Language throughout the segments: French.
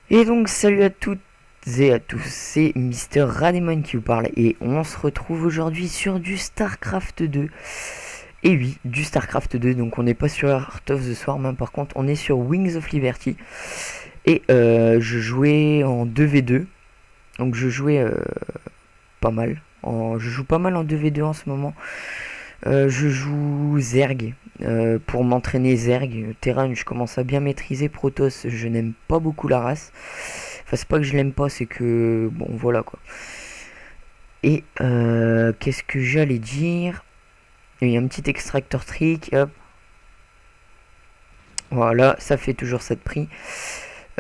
Et donc salut à toutes et à tous, c'est Mister Rademon qui vous parle et on se retrouve aujourd'hui sur du StarCraft 2. Et oui, du StarCraft 2, donc on n'est pas sur Heart of the Swarm, hein, par contre on est sur Wings of Liberty. Et je jouais en 2v2, donc je jouais pas mal. Je joue pas mal en 2v2 en ce moment. Je joue Zerg pour m'entraîner Zerg. Terran, je commence à bien maîtriser. Protoss, je n'aime pas beaucoup la race. Enfin, c'est pas que je l'aime pas, c'est que bon, voilà quoi. Et qu'est-ce que j'allais dire? Il y a un petit extracteur trick, hop. Voilà, ça fait toujours cette prix.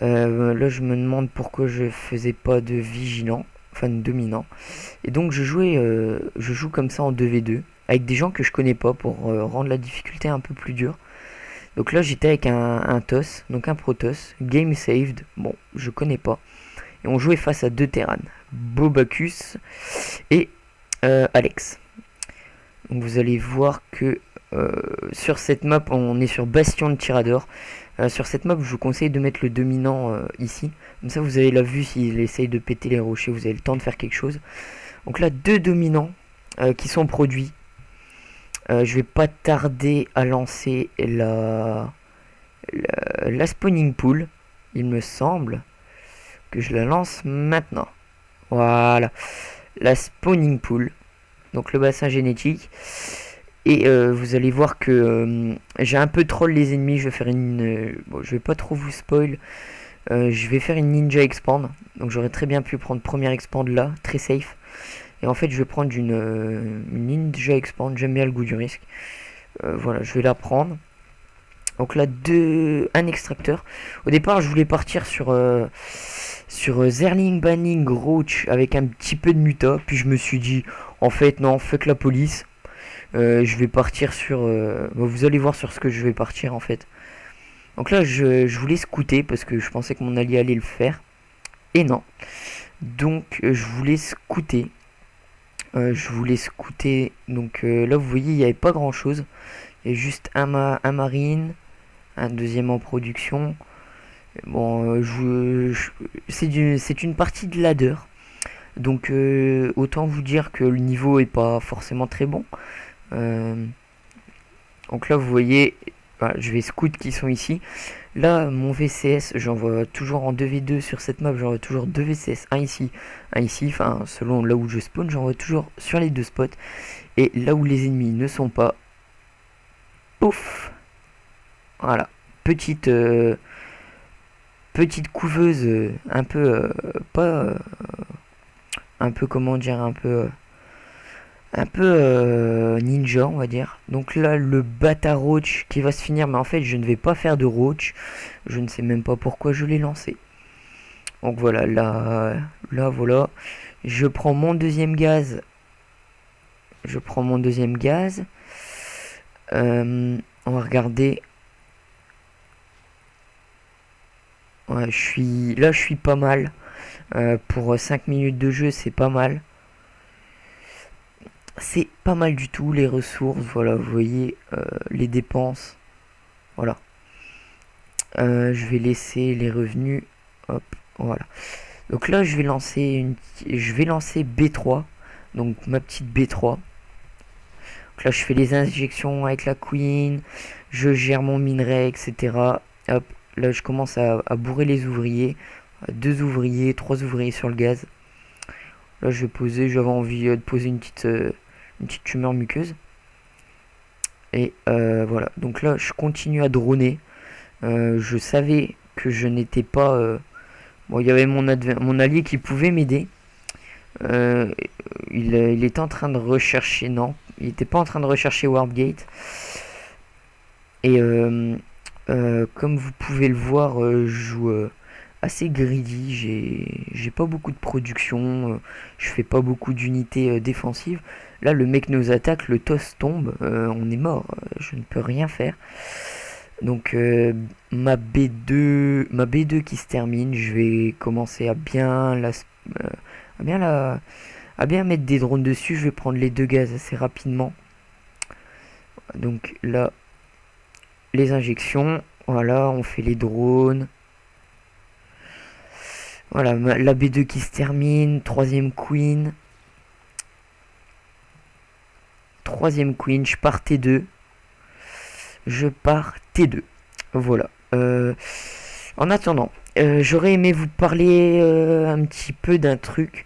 Là, je me demande pourquoi je faisais pas de vigilant, enfin de dominant. Et donc, je joue comme ça en 2v2 avec des gens que je connais pas pour rendre la difficulté un peu plus dure. Donc là, j'étais avec un TOS, donc un Protoss, game saved. Bon, je connais pas. Et on jouait face à deux Terran, Bobacus et Alex. Donc vous allez voir que sur cette map, on est sur Bastion de Tirador. Sur cette map, je vous conseille de mettre le dominant ici. Comme ça, vous avez la vue s'il essaye de péter les rochers, vous avez le temps de faire quelque chose. Donc là, deux dominants qui sont produits. Je vais pas tarder à lancer la spawning pool. Il me semble que je la lance maintenant. Voilà, la spawning pool. Donc le bassin génétique. Et vous allez voir que j'ai un peu troll les ennemis. Je vais faire une. Bon, je vais pas trop vous spoil. Je vais faire une ninja expand. Donc j'aurais très bien pu prendre première expand là, très safe. Et en fait, je vais prendre une ninja expand. J'aime bien le goût du risque. Voilà, je vais la prendre. Donc là, un extracteur. Au départ, je voulais partir sur Zerling, Banning, Roach avec un petit peu de muta. Puis je me suis dit, en fait, non, fuck la police. Je vais partir sur. Vous allez voir sur ce que je vais partir en fait. Donc là, je voulais scouter parce que je pensais que mon allié allait le faire. Et non. Donc je voulais scouter. Donc là, vous voyez, il n'y avait pas grand chose. Il y a juste un marine, un deuxième en production. Bon, c'est une partie de ladder. Donc autant vous dire que le niveau est pas forcément très bon. Euh, donc là vous voyez, voilà, je vais scout qui sont ici. Là mon VCS, j'envoie toujours en 2v2 sur cette map, j'envoie toujours 2 VCS, un ici, enfin selon là où je spawn, j'envoie toujours sur les deux spots. Et là où les ennemis ne sont pas, pouf. Voilà, petite petite couveuse un peu pas un peu comment dire un peu ninja on va dire. Donc là le bata roach qui va se finir, mais en fait je ne vais pas faire de roach, je ne sais même pas pourquoi je l'ai lancé. Donc voilà, là voilà, je prends mon deuxième gaz, je prends mon deuxième gaz. On va regarder. Ouais, je suis pas mal. Pour 5 minutes de jeu, c'est pas mal. C'est pas mal du tout. Les ressources, voilà, vous voyez, les dépenses. Voilà. Je vais laisser les revenus. Hop, voilà. Donc là, je vais lancer B3. Donc ma petite B3. Donc là, je fais les injections avec la Queen. Je gère mon minerai, etc. Hop, là, je commence à bourrer les ouvriers. Deux ouvriers, trois ouvriers sur le gaz. Là, j'avais envie de poser une petite tumeur muqueuse. Et voilà. Donc là, je continue à droner. Je savais que je n'étais pas. Bon, il y avait mon allié qui pouvait m'aider. Euh, il était en train de rechercher. Non, il n'était pas en train de rechercher Warpgate. Et comme vous pouvez le voir, je joue assez greedy. J'ai pas beaucoup de production. Je fais pas beaucoup d'unités défensives. Là, le mec nous attaque, le toss tombe. On est mort. Je ne peux rien faire. Donc ma B2 qui se termine, je vais commencer à bien la, à bien mettre des drones dessus. Je vais prendre les deux gaz assez rapidement. Donc là, les injections, voilà, on fait les drones. Voilà, la B2 qui se termine, troisième queen. Troisième queen, je pars T2. Je pars T2. Voilà. En attendant, j'aurais aimé vous parler un petit peu d'un truc.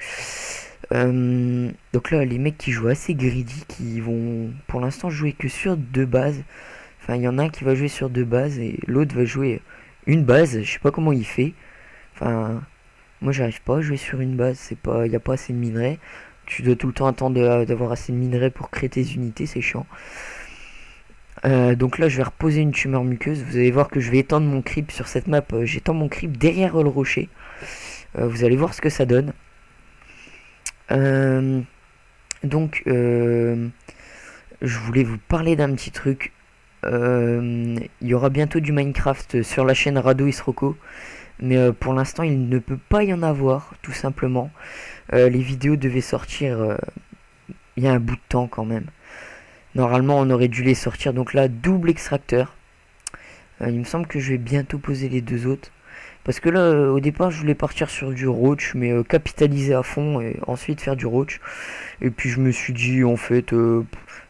Donc là, les mecs qui jouent assez greedy, qui vont pour l'instant jouer que sur 2 bases. Enfin, il y en a un qui va jouer sur 2 bases et l'autre va jouer une base. Je sais pas comment il fait. Enfin, moi j'arrive pas à jouer sur une base. C'est pas, y a pas assez de minerais. Tu dois tout le temps attendre d'avoir assez de minerais pour créer tes unités. C'est chiant. Donc là, je vais reposer une tumeur muqueuse. Vous allez voir que je vais étendre mon creep sur cette map. J'étends mon creep derrière le rocher. Vous allez voir ce que ça donne. Donc, je voulais vous parler d'un petit truc. Il y aura bientôt du Minecraft sur la chaîne Rado Isroko. Mais pour l'instant, il ne peut pas y en avoir, tout simplement. Les vidéos devaient sortir il y a un bout de temps quand même. Normalement, on aurait dû les sortir. Donc là, double extracteur. Il me semble que je vais bientôt poser les 2 autres. Parce que là, au départ, je voulais partir sur du roach, mais capitaliser à fond et ensuite faire du roach. Et puis je me suis dit, en fait,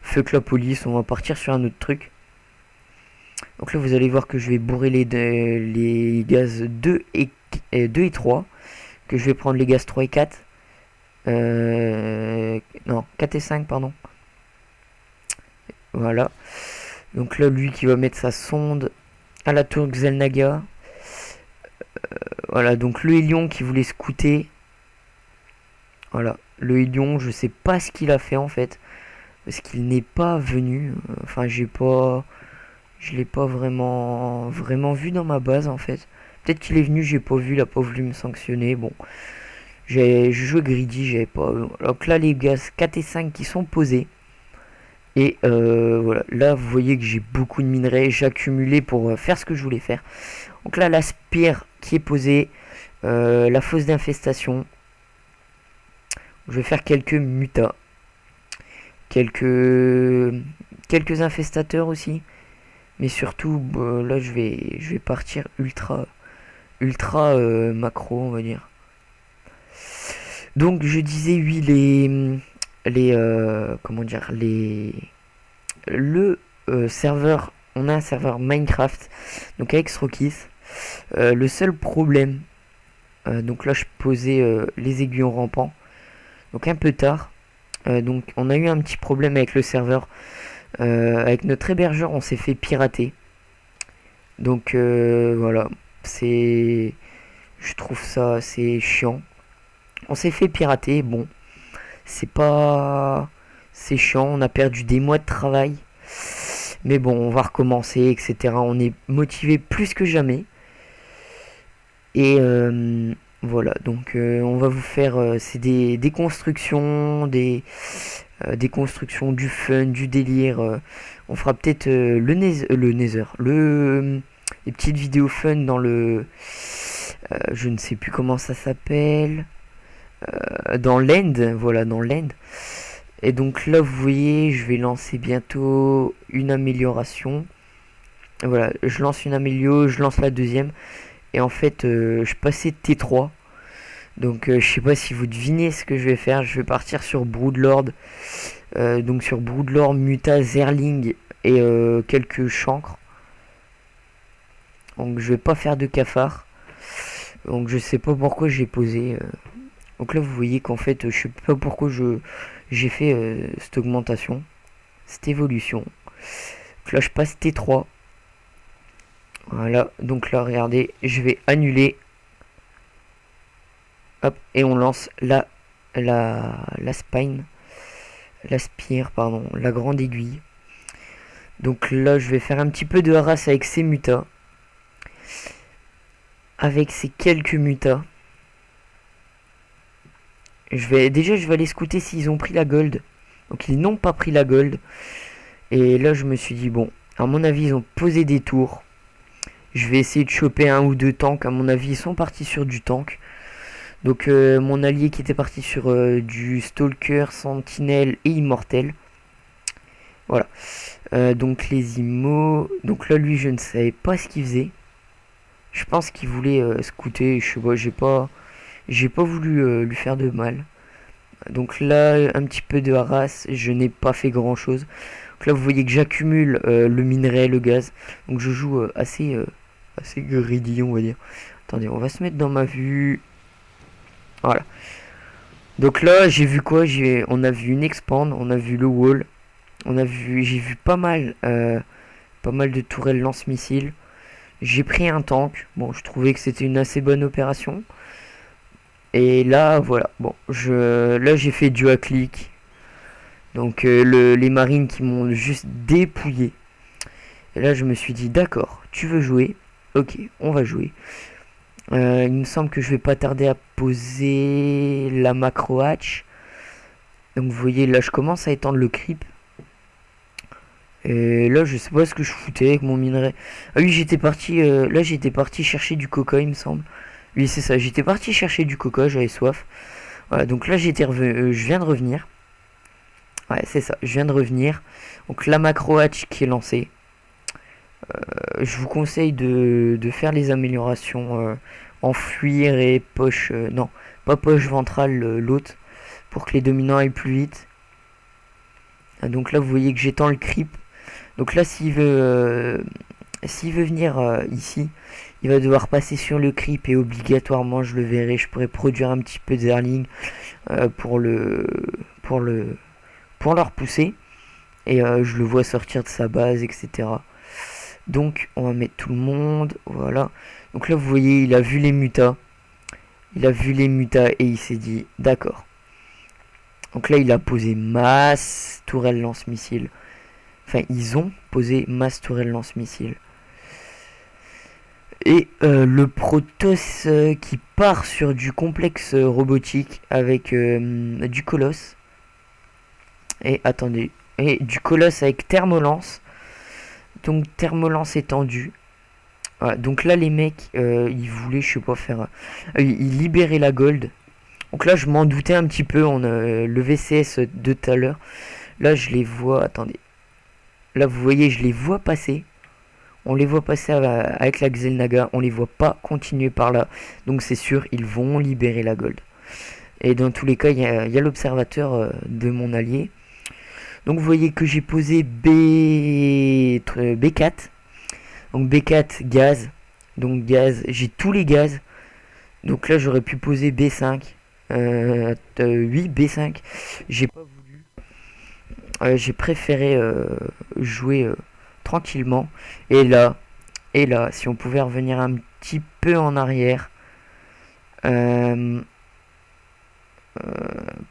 fuck la police, on va partir sur un autre truc. Donc là, vous allez voir que je vais bourrer les gaz 2 et 3. Que je vais prendre les gaz 3 et 4. Non, 4 et 5, pardon. Voilà. Donc là, lui qui va mettre sa sonde à la tour Xelnaga. Voilà, donc le Hélion qui voulait scouter. Voilà, le Hélion, je sais pas ce qu'il a fait en fait. Parce qu'il n'est pas venu. Enfin, je l'ai pas vraiment vu dans ma base en fait. Peut-être qu'il est venu, j'ai pas vu, il a pas voulu me sanctionner. Bon, je joue greedy, j'avais pas. Donc là, les gaz 4 et 5 qui sont posés. Et voilà, là vous voyez que j'ai beaucoup de minerais, j'ai accumulé pour faire ce que je voulais faire. Donc là, la spire qui est posée, la fosse d'infestation. Je vais faire quelques mutas, quelques infestateurs aussi, mais surtout là je vais partir ultra macro, on va dire. Donc je disais oui, comment dire, le serveur, on a un serveur Minecraft donc avec Srokis. Le seul problème, donc là je posais les aiguillons rampants donc un peu tard. Donc on a eu un petit problème avec le serveur. Avec notre hébergeur, on s'est fait pirater. Donc voilà, je trouve ça assez chiant. On s'est fait pirater, bon, c'est chiant, on a perdu des mois de travail. Mais bon, on va recommencer, etc. On est motivé plus que jamais. Et voilà, donc on va vous faire c'est des constructions, des constructions, du fun, du délire. On fera peut-être le Nether, les petites vidéos fun dans le je ne sais plus comment ça s'appelle, dans l'end, voilà, dans l'end. Et donc là vous voyez, je vais lancer bientôt une amélioration. Voilà, je lance une amélioration, je lance la deuxième. Et en fait, je passais T3. Donc je sais pas si vous devinez ce que je vais faire. Je vais partir sur Broodlord. Donc sur Broodlord, Muta, Zerling et quelques chancres. Donc je vais pas faire de cafard. Donc je sais pas pourquoi j'ai posé. Donc là vous voyez qu'en fait je sais pas pourquoi j'ai fait cette augmentation. Cette évolution. Donc là je passe T3. Voilà, donc là regardez, je vais annuler. Hop, et on lance la spine. La spire, pardon, la grande aiguille. Donc là je vais faire un petit peu de harass avec ces mutas. Avec ces quelques mutas. Je vais aller scouter s'ils ont pris la gold. Donc ils n'ont pas pris la gold. Et là je me suis dit bon, à mon avis ils ont posé des tours. Je vais essayer de choper 1 ou 2 tanks. À mon avis ils sont partis sur du tank. Donc mon allié qui était parti sur du Stalker, Sentinelle et Immortel. Voilà. Donc les immos. Donc là lui je ne savais pas ce qu'il faisait. Je pense qu'il voulait scouter. Je sais pas, J'ai pas voulu lui faire de mal. Donc là, un petit peu de harass, je n'ai pas fait grand chose. Donc là, vous voyez que j'accumule le minerai, le gaz. Donc je joue assez greedy, on va dire. Attendez, on va se mettre dans ma vue. Voilà. Donc là, j'ai vu quoi? On a vu une expand, on a vu le wall. J'ai vu pas mal de tourelles lance-missiles. J'ai pris un tank. Bon, je trouvais que c'était une assez bonne opération. Et là, voilà. Bon, là j'ai fait du clic. Donc les marines qui m'ont juste dépouillé. Et là, je me suis dit, d'accord, tu veux jouer? Ok, on va jouer. Il me semble que je vais pas tarder à poser la macro hatch. Donc vous voyez, là, je commence à étendre le creep. Et là, je sais pas ce que je foutais avec mon minerai. Ah oui, j'étais parti chercher du coca, il me semble. Oui, c'est ça, j'étais parti chercher du coca, j'avais soif. Voilà, donc là, je viens de revenir. Ouais, c'est ça, je viens de revenir. Donc la macro hatch qui est lancée. Je vous conseille de faire les améliorations enfouir et poche. Non, pas poche ventrale, l'autre. Pour que les dominants aillent plus vite. Ah, donc là, vous voyez que j'étends le creep. Donc là, s'il veut venir ici, il va devoir passer sur le creep et obligatoirement, je le verrai, je pourrais produire un petit peu d'Erling pour leur pousser. Et je le vois sortir de sa base, etc. Donc on va mettre tout le monde, voilà. Donc là vous voyez, il a vu les mutas. Il a vu les mutas et il s'est dit, d'accord. Donc là il a posé masse tourelle lance-missile. Enfin ils ont posé masse tourelle lance-missile. Et le Protoss qui part sur du complexe robotique avec du colosse. Et attendez. Et du colosse avec thermolance. Donc thermolance étendue. Voilà, donc là les mecs ils voulaient je sais pas faire. Ils libéraient la gold. Donc là je m'en doutais un petit peu. On a le VCS de tout à l'heure. Là je les vois. Attendez. Là vous voyez je les vois passer. On les voit passer avec la Xel'Naga, on les voit pas continuer par là. Donc c'est sûr, ils vont libérer la gold. Et dans tous les cas, il y a l'observateur de mon allié. Donc vous voyez que j'ai posé B4. Donc B4, gaz. Donc gaz, j'ai tous les gaz. Donc là j'aurais pu poser B5. Oui, B5. J'ai pas voulu. J'ai préféré jouer tranquillement. Et là, si on pouvait revenir un petit peu en arrière.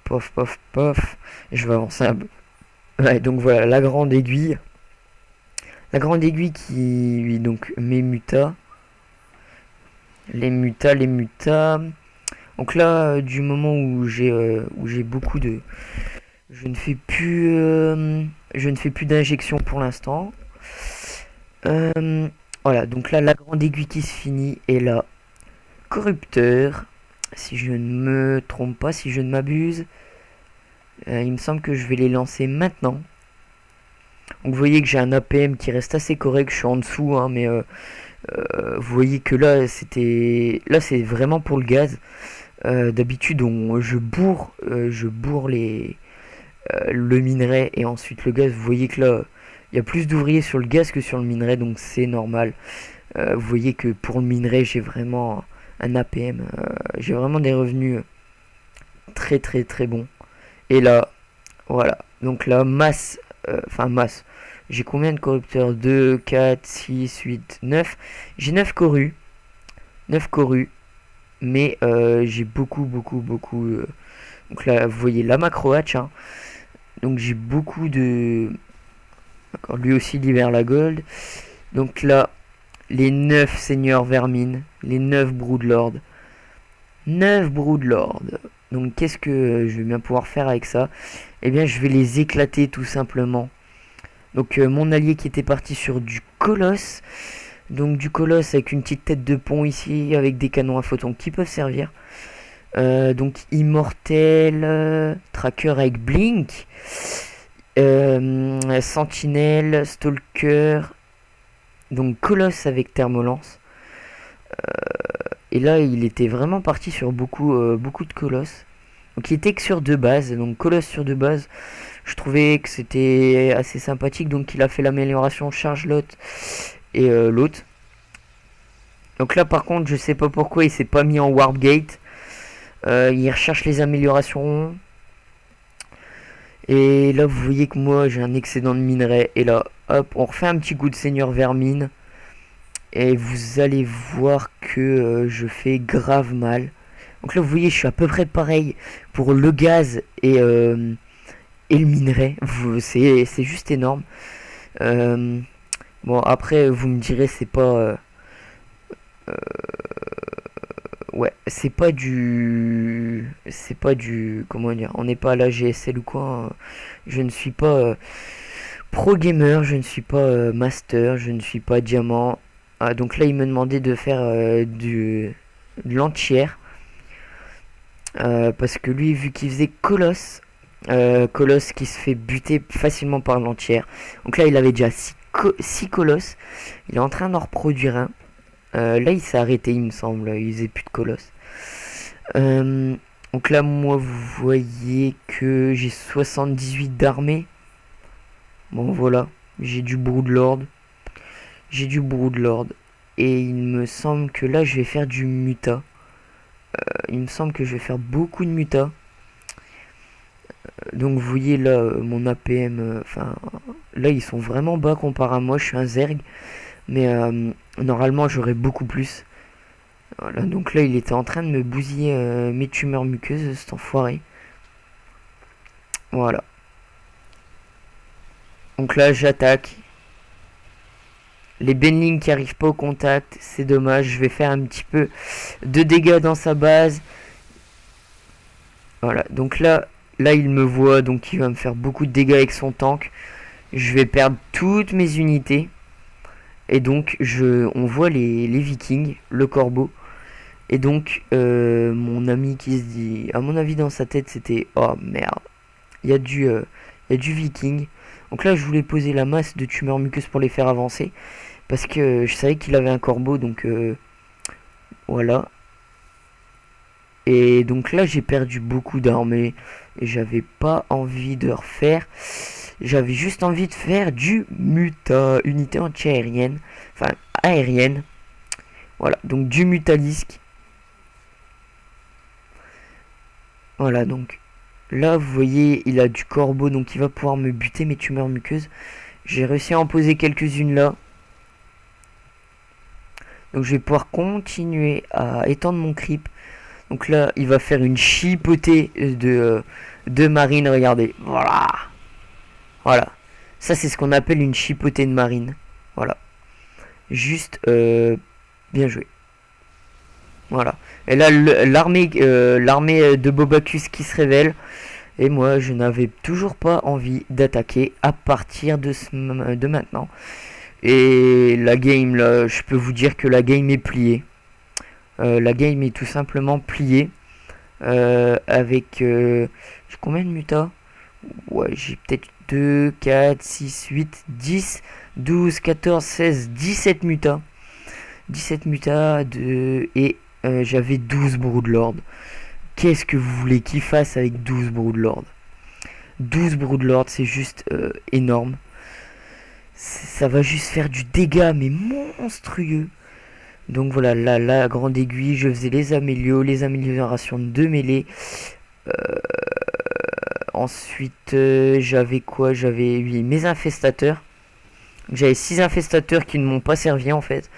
Pof, pof, pof. Je vais avancer un peu. Ouais, donc voilà, la grande aiguille. La grande aiguille qui... Oui, donc mes mutas. Les mutas. Donc là, du moment où j'ai beaucoup de... Je ne fais plus d'injection pour l'instant. Voilà, donc là, la grande aiguille qui se finit. Et là, corrupteur. Si je ne me trompe pas, si je ne m'abuse. Il me semble que je vais les lancer maintenant. Donc vous voyez que j'ai un APM qui reste assez correct. Je suis en dessous, hein, mais vous voyez que là, c'est vraiment pour le gaz. D'habitude, je bourre le minerai et ensuite le gaz. Vous voyez que là, il y a plus d'ouvriers sur le gaz que sur le minerai, donc c'est normal. Vous voyez que pour le minerai, j'ai vraiment un APM. J'ai vraiment des revenus très très très bons. Et là, voilà. Donc là, masse. J'ai combien de corrupteurs? 2, 4, 6, 8, 9. J'ai 9 corus. 9 corus. Mais j'ai beaucoup. Donc là, vous voyez la macro hatch. Hein. Donc j'ai beaucoup de... D'accord, lui aussi libère la gold. Donc là, les 9 seigneurs vermines. Les 9 broodlords. 9 broodlords. Donc qu'est-ce que je vais bien pouvoir faire avec ça? Eh bien je vais les éclater tout simplement. Donc mon allié qui était parti sur du colosse. Donc du colosse avec une petite tête de pont ici. Avec des canons à photons qui peuvent servir. Donc immortel. Tracker avec blink. Sentinelle. Stalker. Donc colosse avec thermolance. Et là, il était vraiment parti sur beaucoup de colosses. Donc il était que sur 2 bases, donc colosse sur 2 bases. Je trouvais que c'était assez sympathique, donc il a fait l'amélioration charge lot et l'autre. Donc là par contre je sais pas pourquoi il s'est pas mis en warp gate. Il recherche les améliorations. Et là vous voyez que moi j'ai un excédent de minerai. Et là hop on refait un petit coup de seigneur vermine. Et vous allez voir que je fais grave mal. Donc là vous voyez je suis à peu près pareil pour le gaz et le minerai. C'est juste énorme. Bon après vous me direz c'est pas... ouais, c'est pas du... C'est pas du... Comment dire? On n'est pas à la GSL ou quoi. Hein. Je ne suis pas pro gamer, je ne suis pas master, je ne suis pas diamant. Ah, donc là, il me demandait de faire de l'entière. Parce que lui, vu qu'il faisait colosse, colosse qui se fait buter facilement par l'entière. Donc là, il avait déjà 6 colosses. Il est en train d'en reproduire un. Là, il s'est arrêté, il me semble. Il faisait plus de colosses. Donc là, moi, vous voyez que j'ai 78 d'armée. Bon, voilà. J'ai du Broodlord. J'ai du Broodlord. Et il me semble que là, je vais faire du muta. Il me semble que je vais faire beaucoup de muta. Donc vous voyez là, mon APM, enfin, là ils sont vraiment bas comparé à moi, je suis un Zerg. Mais normalement j'aurais beaucoup plus. Voilà, donc là il était en train de me bousiller mes tumeurs muqueuses, cet enfoiré. Voilà. Donc là j'attaque. Les Benling qui arrivent pas au contact, c'est dommage. Je vais faire un petit peu de dégâts dans sa base. Voilà, donc là il me voit, donc il va me faire beaucoup de dégâts avec son tank. Je vais perdre toutes mes unités. Et donc on voit les vikings, le corbeau. Et donc mon ami qui se dit, à mon avis dans sa tête c'était, oh merde, il y a du viking. Donc là je voulais poser la masse de tumeurs muqueuses pour les faire avancer. Parce que je savais qu'il avait un corbeau, donc voilà. Et donc là j'ai perdu beaucoup d'armées. Et j'avais pas envie de refaire. J'avais juste envie de faire du muta, unité anti-aérienne. Enfin aérienne. Voilà, donc du mutalisque. Voilà, donc là vous voyez il a du corbeau, donc il va pouvoir me buter mes tumeurs muqueuses. J'ai réussi à en poser quelques-unes là. Donc je vais pouvoir continuer à étendre mon creep. Donc là, il va faire une chipotée de marine, regardez. Voilà. Voilà. Ça, c'est ce qu'on appelle une chipotée de marine. Voilà. Juste, bien joué. Voilà. Et là, l'armée de Bobacus qui se révèle. Et moi, je n'avais toujours pas envie d'attaquer à partir de maintenant. Et la game, là, je peux vous dire que la game est pliée. La game est tout simplement pliée. Avec... j'ai combien de mutas? Ouais, j'ai peut-être 2, 4, 6, 8, 10, 12, 14, 16, 17 mutas. 17 mutas et j'avais 12 Broodlord. Qu'est-ce que vous voulez qu'il fasse avec 12 Broodlord? 12 Broodlord, c'est juste énorme. Ça va juste faire du dégât, mais monstrueux. Donc voilà, là, la grande aiguille, je faisais les améliorations de mêlée. Ensuite, j'avais quoi? J'avais mes infestateurs. J'avais 6 infestateurs qui ne m'ont pas servi en fait.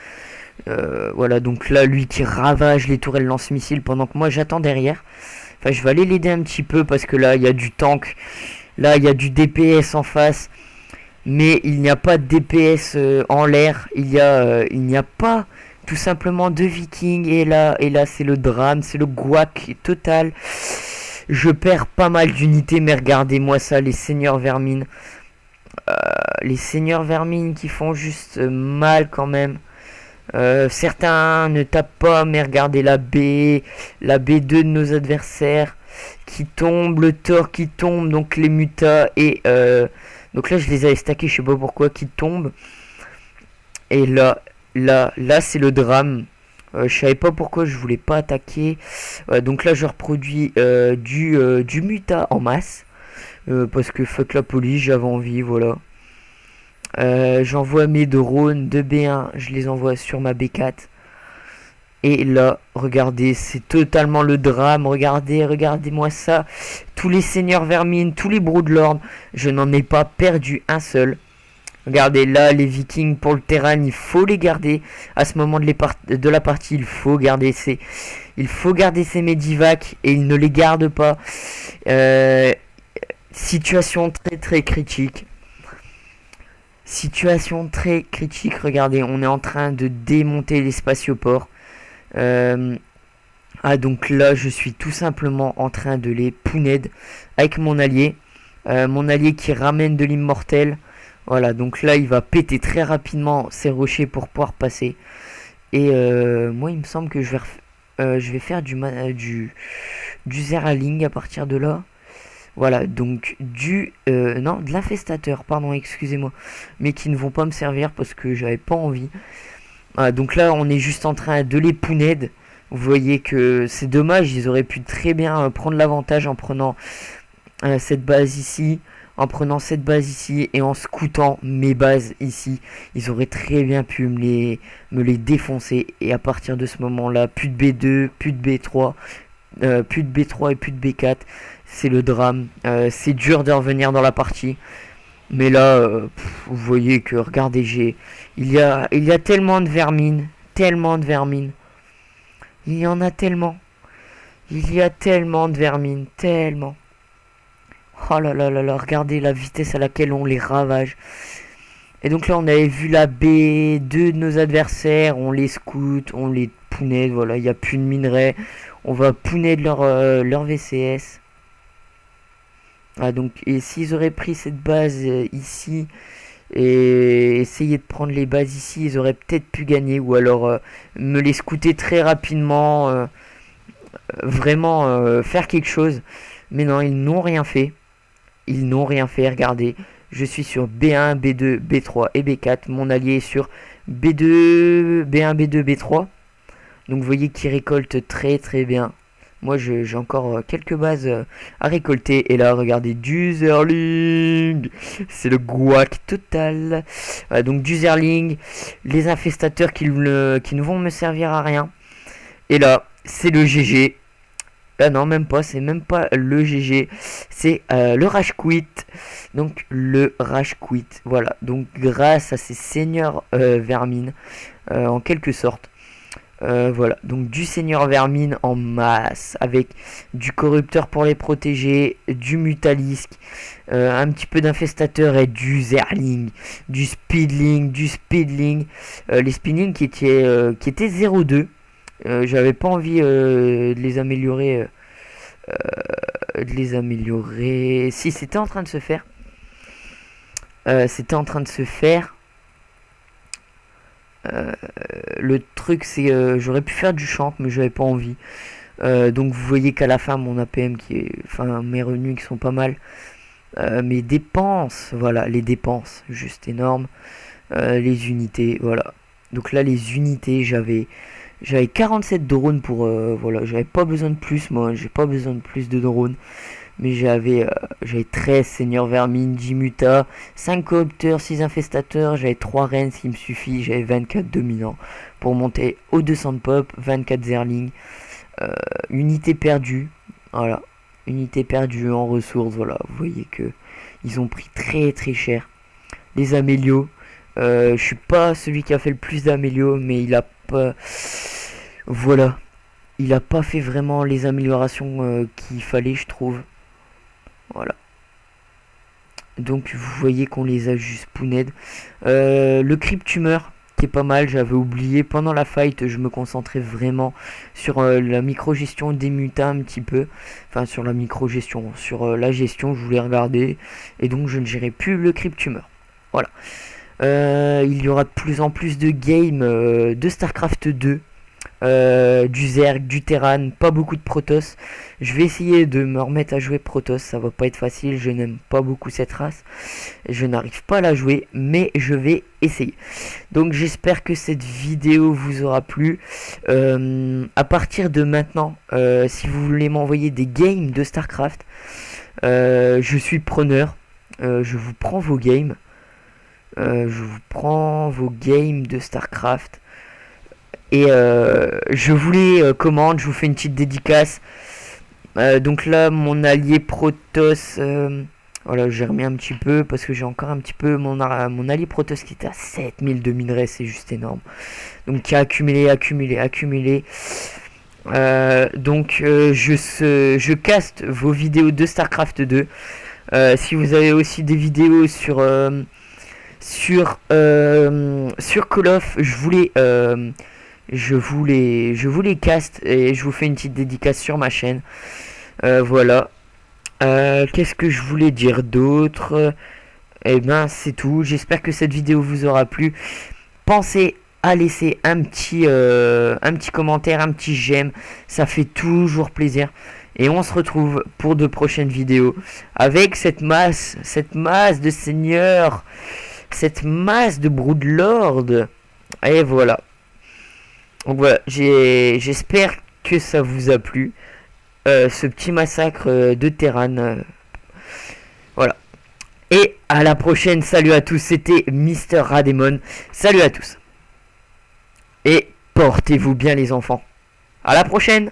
Voilà, donc là, lui qui ravage les tourelles lance-missiles pendant que moi j'attends derrière. Enfin, je vais aller l'aider un petit peu parce que là, il y a du tank. Là, il y a du DPS en face. Mais il n'y a pas de DPS en l'air. Il n'y a pas tout simplement de vikings. Et là c'est le drame. C'est le guac total. Je perds pas mal d'unités. Mais regardez-moi ça, les seigneurs vermines. Les seigneurs vermines qui font juste mal quand même. Certains ne tapent pas. Mais regardez la B2 de nos adversaires. Qui tombe. Le Thor qui tombe. Donc les mutas et... donc là je les avais stackés, je sais pas pourquoi, qui tombent. Et là c'est le drame. Je savais pas pourquoi je voulais pas attaquer. Donc là je reproduis du muta en masse. Parce que fuck la police, j'avais envie, voilà. J'envoie mes drones de B1, je les envoie sur ma B4. Et là, regardez, c'est totalement le drame. Regardez-moi ça. Tous les seigneurs vermines, tous les broodlords, je n'en ai pas perdu un seul. Regardez, là, les vikings pour le terrain, il faut les garder. À ce moment de la partie, il faut garder ces medivacs et ils ne les gardent pas. Situation très très critique. Situation très critique, regardez, on est en train de démonter les spatioports. Donc là, je suis tout simplement en train de les pouned avec mon allié. Mon allié qui ramène de l'immortel. Voilà, donc là, il va péter très rapidement ces rochers pour pouvoir passer. Et moi, il me semble que je vais faire du Zeraling à partir de là. Voilà, donc non, de l'infestateur, pardon, excusez-moi. Mais qui ne vont pas me servir parce que j'avais pas envie. Donc là, on est juste en train de les pouned. Vous voyez que c'est dommage, ils auraient pu très bien prendre l'avantage en prenant cette base ici. En prenant cette base ici et en scoutant mes bases ici. Ils auraient très bien pu me les défoncer. Et à partir de ce moment-là, plus de B2, plus de B3. Plus de B3 et plus de B4. C'est le drame. C'est dur de revenir dans la partie. Mais là, vous voyez que, regardez, il y a tellement de vermine. Tellement de vermine. Il y en a tellement. Il y a tellement de vermine. Tellement. Oh là là là là, regardez la vitesse à laquelle on les ravage. Et donc là, on avait vu la B2 de nos adversaires. On les scout, on les pouned. Voilà, il n'y a plus de minerais. On va pouned leur VCS. Donc, et s'ils auraient pris cette base ici et essayé de prendre les bases ici, ils auraient peut-être pu gagner. Ou alors me les scouter très rapidement. Vraiment faire quelque chose. Mais non, ils n'ont rien fait. Ils n'ont rien fait, regardez. Je suis sur B1, B2, B3 et B4. Mon allié est sur B2, B1, B2, B3. Donc vous voyez qu'il récolte très très bien. Moi j'ai encore quelques bases à récolter. Et là regardez, du Zerling. C'est le guac total. Donc du Zerling. Les infestateurs qui ne vont me servir à rien. Et là c'est le GG. Non, même pas, c'est même pas le GG, c'est le Rage Quit. Donc le Rage Quit, voilà. Donc grâce à ces seigneurs vermines, en quelque sorte. Voilà, donc du seigneur vermine en masse, avec du corrupteur pour les protéger, du mutalisque, un petit peu d'infestateur et du zerling, du speedling, les speedling qui étaient 0,2. J'avais pas envie de les améliorer. Si, c'était en train de se faire. Le truc, c'est j'aurais pu faire du champ, mais j'avais pas envie. Donc vous voyez qu'à la fin, mon APM mes revenus qui sont pas mal. Mes dépenses, voilà, les dépenses, juste énormes. Les unités, voilà. Donc là, les unités, j'avais 47 drones pour... voilà, j'avais pas besoin de plus, moi, j'ai pas besoin de plus de drones. Mais j'avais 13 seigneurs vermines, 10 mutas, 5 coopteurs, 6 infestateurs, j'avais 3 reines, s'il me suffit, j'avais 24 dominants. Pour monter au 200 de pop, 24 zerling. Unité perdue, voilà. Unité perdue en ressources, voilà. Vous voyez que ils ont pris très très cher. Les amélios. Je suis pas celui qui a fait le plus d'amélios, mais il a pas... Voilà. Il a pas fait vraiment les améliorations qu'il fallait, je trouve. Voilà. Donc vous voyez qu'on les a juste pouned. Le cryptumeur qui est pas mal, j'avais oublié. Pendant la fight, je me concentrais vraiment sur la micro-gestion des mutas un petit peu. Enfin sur la micro-gestion. Sur la gestion, je voulais regarder. Et donc je ne gérais plus le cryptumeur. Voilà. Il y aura de plus en plus de games de StarCraft 2. du Zerg, du Terran, pas beaucoup de Protoss. Je vais essayer de me remettre à jouer Protoss, ça va pas être facile, je n'aime pas beaucoup cette race. Je n'arrive pas à la jouer, mais je vais essayer. Donc j'espère que cette vidéo vous aura plu. À partir de maintenant, si vous voulez m'envoyer des games de StarCraft, je suis preneur. Je vous prends vos games. Je vous prends vos games de StarCraft. Et je vous les commande, je vous fais une petite dédicace. Donc là, mon allié Protoss, voilà, j'ai remis un petit peu parce que j'ai encore un petit peu mon allié Protoss qui était à 7000 de minerais, c'est juste énorme. Donc qui a accumulé. Donc je caste vos vidéos de StarCraft 2. Si vous avez aussi des vidéos sur Call of, je vous les caste et je vous fais une petite dédicace sur ma chaîne. Voilà. Qu'est-ce que je voulais dire d'autre? Eh ben c'est tout. J'espère que cette vidéo vous aura plu. Pensez à laisser un petit commentaire, un petit j'aime. Ça fait toujours plaisir. Et on se retrouve pour de prochaines vidéos avec cette masse de seigneurs, cette masse de broodlord. Et voilà. Donc voilà, j'espère que ça vous a plu, ce petit massacre de Terran. Voilà. Et à la prochaine, salut à tous, c'était Mister Rademon. Salut à tous. Et portez-vous bien les enfants. À la prochaine.